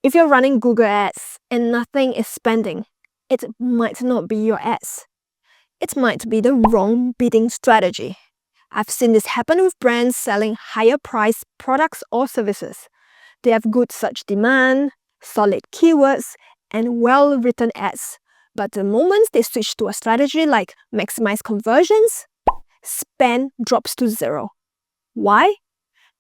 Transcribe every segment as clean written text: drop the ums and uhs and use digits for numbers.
If you're running Google Ads and nothing is spending, it might not be your ads. It might be the wrong bidding strategy. I've seen this happen with brands selling higher priced products or services. They have good search demand, solid keywords, and well-written ads. But the moment they switch to a strategy like maximize conversions, spend drops to zero. Why?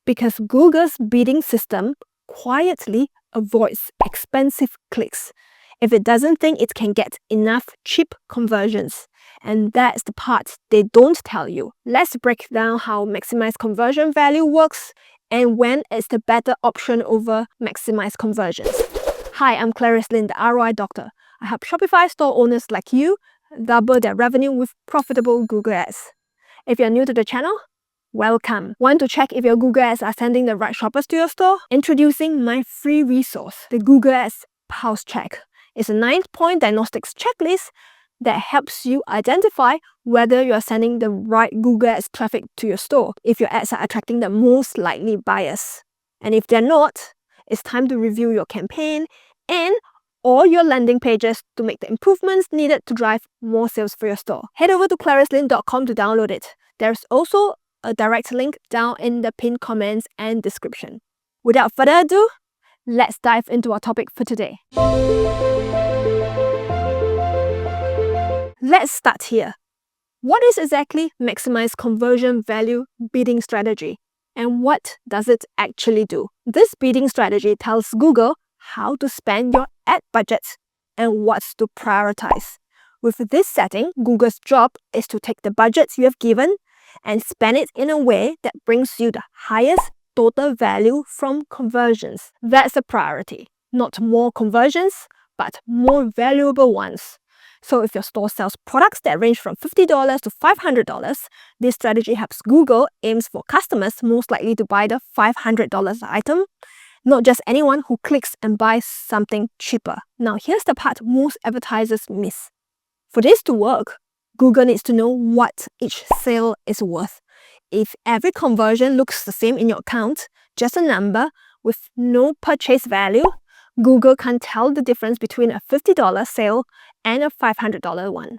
Because Google's bidding system quietly avoids expensive clicks if it doesn't think it can get enough cheap conversions. And that's the part they don't tell you. Let's break down how maximize conversion value works and when it's the better option over maximize conversions. Hi, I'm Clarice Lin, the ROI Doctor. I help Shopify store owners like you double their revenue with profitable Google Ads. If you're new to the channel, welcome. Want to check if your Google Ads are sending the right shoppers to your store? Introducing my free resource, the Google Ads Pulse Check. It's a 9-point diagnostics checklist that helps you identify whether you're sending the right Google Ads traffic to your store, if your ads are attracting the most likely buyers. And if they're not, it's time to review your campaign and or your landing pages to make the improvements needed to drive more sales for your store. Head over to claricelin.com to download it. There's also a direct link down in the pinned comments and description. Without further ado, let's dive into our topic for today. Let's start here. What is exactly maximize conversion value bidding strategy, and what does it actually do? This bidding strategy tells Google how to spend your ad budget and what to prioritize. With this setting, Google's job is to take the budget you have given and spend it in a way that brings you the highest total value from conversions. That's a priority. Not more conversions, but more valuable ones. So if your store sells products that range from $50 to $500, this strategy helps Google aims for customers most likely to buy the $500 item, not just anyone who clicks and buys something cheaper. Now here's the part most advertisers miss. For this to work, Google needs to know what each sale is worth. If every conversion looks the same in your account, just a number with no purchase value, Google can't tell the difference between a $50 sale and a $500 one.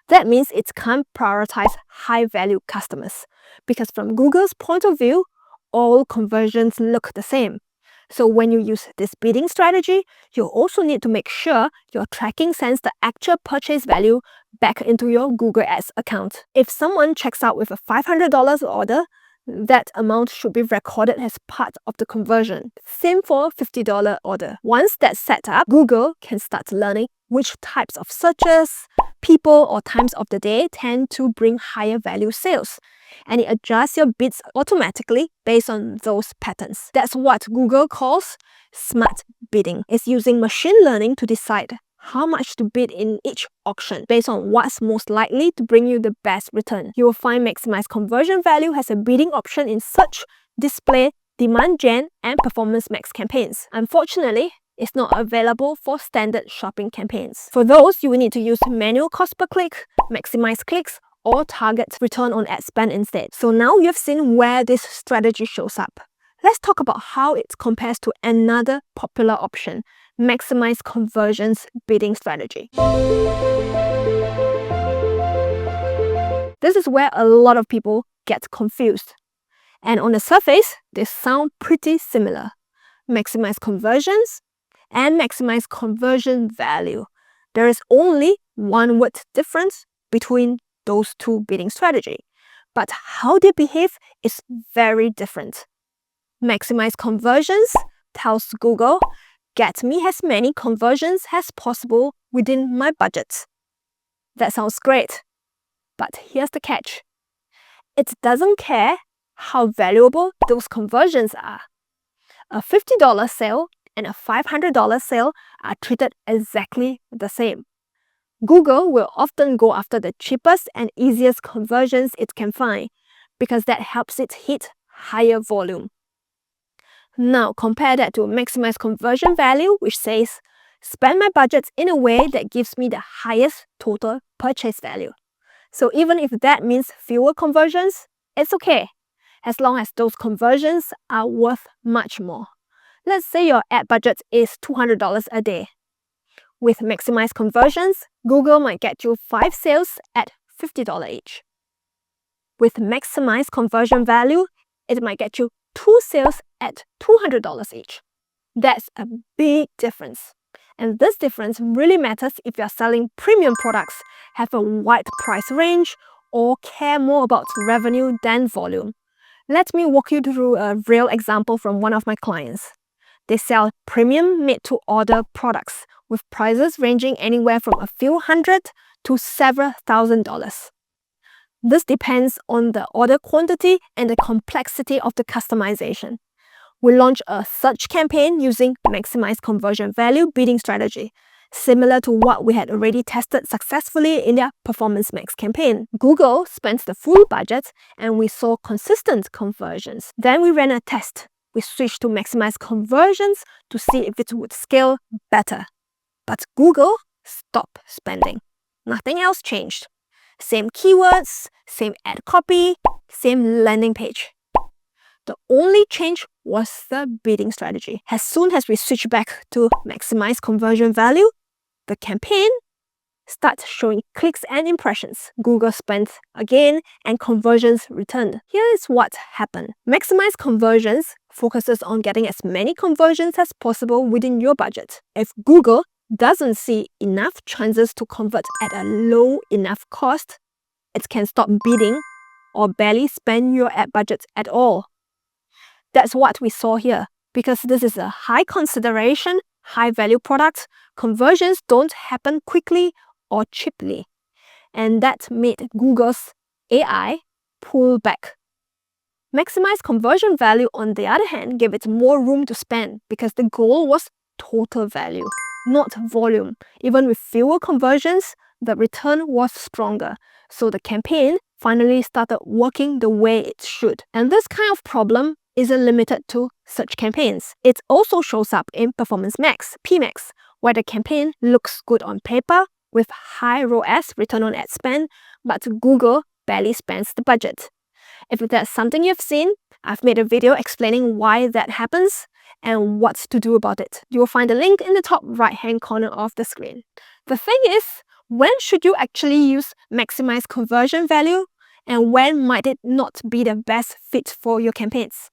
That means it can't prioritize high-value customers, because from Google's point of view, all conversions look the same. So when you use this bidding strategy, you also need to make sure your tracking sends the actual purchase value back into your Google Ads account. If someone checks out with a $500 order, that amount should be recorded as part of the conversion. Same for a $50 order. Once that's set up, Google can start learning which types of searches, people, or times of the day tend to bring higher value sales. And it adjusts your bids automatically based on those patterns. That's what Google calls smart bidding. It's using machine learning to decide how much to bid in each auction based on what's most likely to bring you the best return. You will find maximize conversion value has a bidding option in search, display, demand gen, and performance max campaigns. Unfortunately, it's not available for standard shopping campaigns. For those, you will need to use manual cost per click, maximize clicks, or target return on ad spend instead. So now you've seen where this strategy shows up. Let's talk about how it compares to another popular option, maximize conversions bidding strategy. This is where a lot of people get confused. And on the surface, they sound pretty similar. Maximize conversions and maximize conversion value. There is only one word difference between those two bidding strategies, but how they behave is very different. Maximize conversions tells Google, get me as many conversions as possible within my budget. That sounds great, but here's the catch. It doesn't care how valuable those conversions are. A $50 sale and a $500 sale are treated exactly the same. Google will often go after the cheapest and easiest conversions it can find because that helps it hit higher volume. Now compare that to maximize conversion value, which says, spend my budget in a way that gives me the highest total purchase value. So even if that means fewer conversions, it's okay, as long as those conversions are worth much more. Let's say your ad budget is $200 a day. With maximized conversions, Google might get you 5 sales at $50 each. With maximized conversion value, it might get you 2 sales at $200 each. That's a big difference. And this difference really matters if you're selling premium products, have a wide price range, or care more about revenue than volume. Let me walk you through a real example from one of my clients. They sell premium made-to-order products with prices ranging anywhere from a few hundred to several $1,000s. This depends on the order quantity and the complexity of the customization. We launched a search campaign using maximized conversion value bidding strategy, similar to what we had already tested successfully in their Performance Max campaign. Google spent the full budget and we saw consistent conversions. Then we ran a test. We switched to maximize conversions to see if it would scale better. But Google stopped spending. Nothing else changed. Same keywords, same ad copy, same landing page. The only change was the bidding strategy. As soon as we switch back to maximize conversion value, the campaign starts showing clicks and impressions. Google spent again and conversions returned. Here is what happened. Maximize conversions focuses on getting as many conversions as possible within your budget. If Google doesn't see enough chances to convert at a low enough cost, it can stop bidding or barely spend your ad budget at all. That's what we saw here. Because this is a high consideration, high value product, conversions don't happen quickly or cheaply. And that made Google's AI pull back. Maximize conversion value, on the other hand, gave it more room to spend because the goal was total value, not volume. Even with fewer conversions, the return was stronger. So the campaign finally started working the way it should. And this kind of problem isn't limited to search campaigns. It also shows up in Performance Max, PMax, where the campaign looks good on paper with high ROAS, return on ad spend, but Google barely spends the budget. If that's something you've seen, I've made a video explaining why that happens and what to do about it. You will find a link in the top right-hand corner of the screen. The thing is, when should you actually use maximize conversion value, and when might it not be the best fit for your campaigns?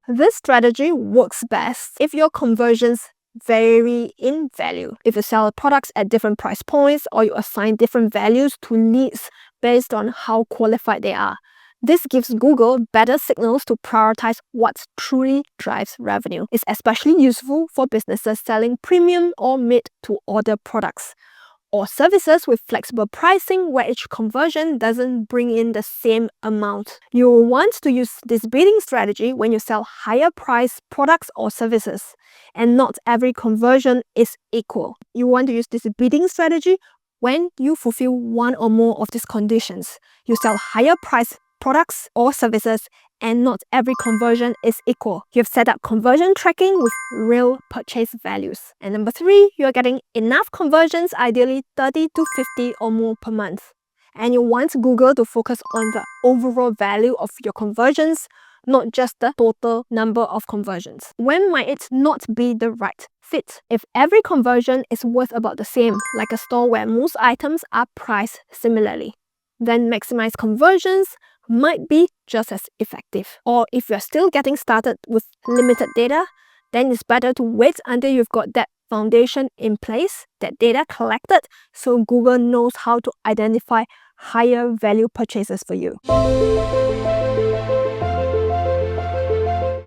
This strategy works best if your conversions vary in value. If you sell products at different price points or you assign different values to leads based on how qualified they are. This gives Google better signals to prioritize what truly drives revenue. It's especially useful for businesses selling premium or made-to-order products, or services with flexible pricing where each conversion doesn't bring in the same amount. You will want to use this bidding strategy when you sell higher priced products or services, and not every conversion is equal. You want to use this bidding strategy when you fulfill one or more of these conditions. You sell higher priced products or services, and not every conversion is equal. You've set up conversion tracking with real purchase values. And number 3, you're getting enough conversions, ideally 30 to 50 or more per month. And you want Google to focus on the overall value of your conversions, not just the total number of conversions. When might it not be the right fit? If every conversion is worth about the same, like a store where most items are priced similarly, then maximize conversions might be just as effective. Or if you're still getting started with limited data, then it's better to wait until you've got that foundation in place, that data collected, so Google knows how to identify higher value purchases for you.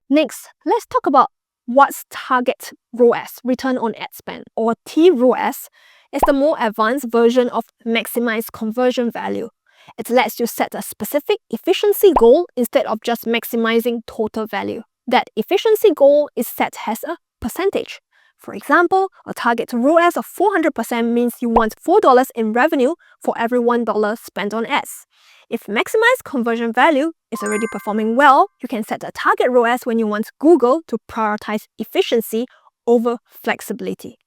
Next, let's talk about what's target ROAS, return on ad spend, or TROAS. Is the more advanced version of maximize conversion value. It lets you set a specific efficiency goal instead of just maximizing total value. That efficiency goal is set as a percentage. For example, a target ROAS of 400% means you want $4 in revenue for every $1 spent on ads. If maximize conversion value is already performing well, you can set a target ROAS when you want Google to prioritize efficiency over flexibility.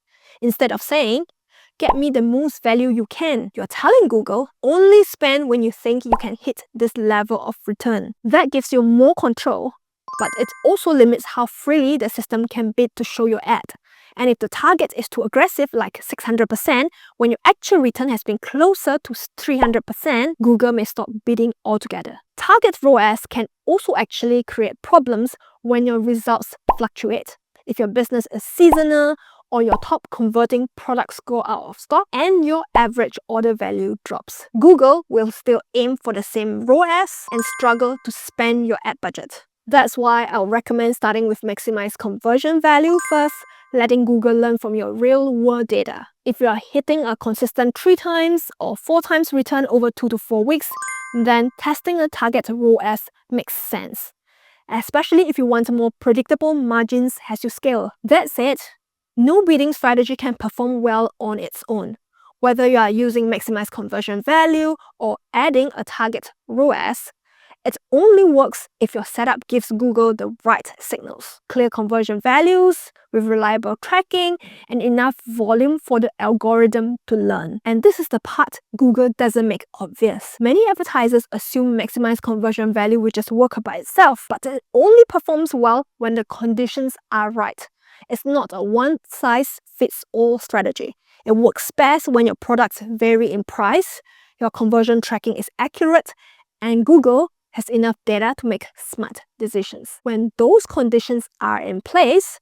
Instead of saying, get me the most value you can. You're telling Google, only spend when you think you can hit this level of return. That gives you more control, but it also limits how freely the system can bid to show your ad. And if the target is too aggressive, like 600%, when your actual return has been closer to 300%, Google may stop bidding altogether. Target ROAS can also actually create problems when your results fluctuate. If your business is seasonal, or your top converting products go out of stock and your average order value drops, Google will still aim for the same ROAS and struggle to spend your ad budget. That's why I'll recommend starting with maximize conversion value first, letting Google learn from your real-world data. If you are hitting a consistent 3 times or 4 times return over 2 to 4 weeks, then testing a target ROAS makes sense, especially if you want more predictable margins as you scale. That said, no bidding strategy can perform well on its own. Whether you are using maximize conversion value or adding a target ROAS, it only works if your setup gives Google the right signals, clear conversion values with reliable tracking and enough volume for the algorithm to learn. And this is the part Google doesn't make obvious. Many advertisers assume maximize conversion value will just work by itself, but it only performs well when the conditions are right. It's not a one-size-fits-all strategy. It works best when your products vary in price, your conversion tracking is accurate, and Google has enough data to make smart decisions. When those conditions are in place,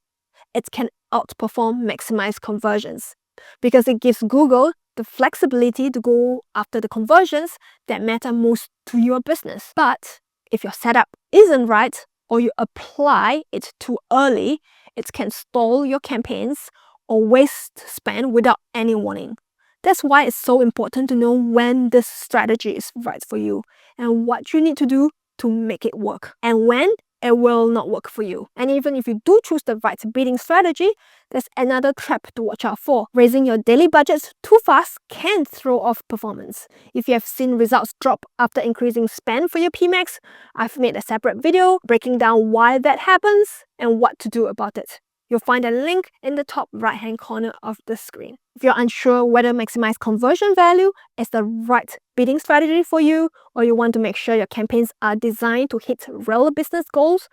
it can outperform maximize conversions because it gives Google the flexibility to go after the conversions that matter most to your business. But if your setup isn't right or you apply it too early, it can stall your campaigns or waste spend without any warning. That's why it's so important to know when this strategy is right for you and what you need to do to make it work, and when it will not work for you. And even if you do choose the right bidding strategy, there's another trap to watch out for. Raising your daily budgets too fast can throw off performance. If you have seen results drop after increasing spend for your PMax, I've made a separate video breaking down why that happens and what to do about it. You'll find a link in the top right-hand corner of the screen. If you're unsure whether maximize conversion value is the right bidding strategy for you, or you want to make sure your campaigns are designed to hit real business goals,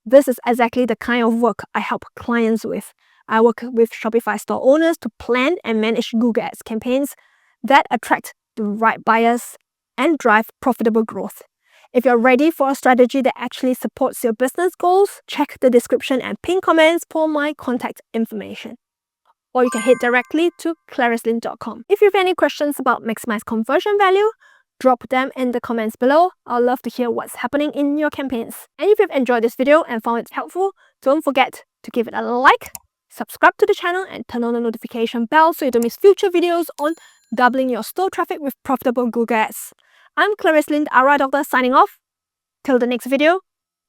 this is exactly the kind of work I help clients with. I work with Shopify store owners to plan and manage Google Ads campaigns that attract the right buyers and drive profitable growth. If you're ready for a strategy that actually supports your business goals, check the description and pinned comments for my contact information. Or you can head directly to claricelyn.com. If you have any questions about maximize conversion value, drop them in the comments below. I'd love to hear what's happening in your campaigns. And if you've enjoyed this video and found it helpful, don't forget to give it a like, subscribe to the channel and turn on the notification bell so you don't miss future videos on doubling your store traffic with profitable Google Ads. I'm Claricelyn, ROI Doctor, signing off. Till the next video,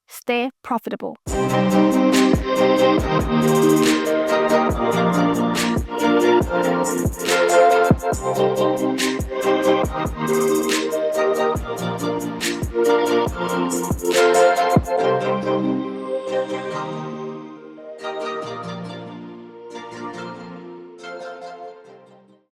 stay profitable.